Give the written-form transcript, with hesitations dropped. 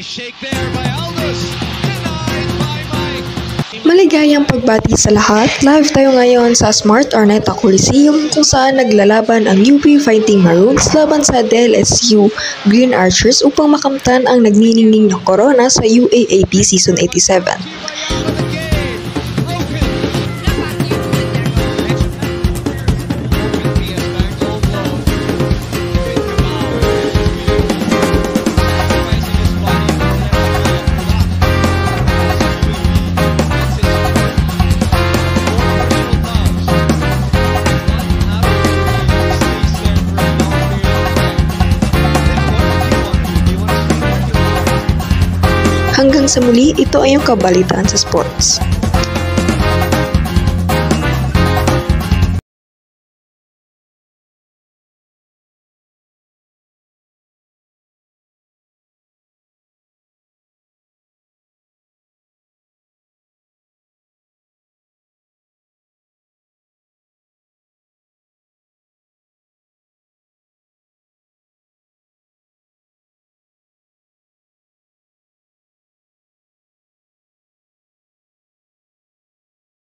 shake there by Aldous. Denied by Mike. Maligayang pagbati sa lahat. Live tayo ngayon sa Smart Araneta Coliseum kung saan naglalaban ang UP Fighting Maroons laban sa DLSU Green Archers upang makamtan ang nagniningning na korona sa UAAP Season 87. Hanggang sa muli, ito ay yung kabalitaan sa sports.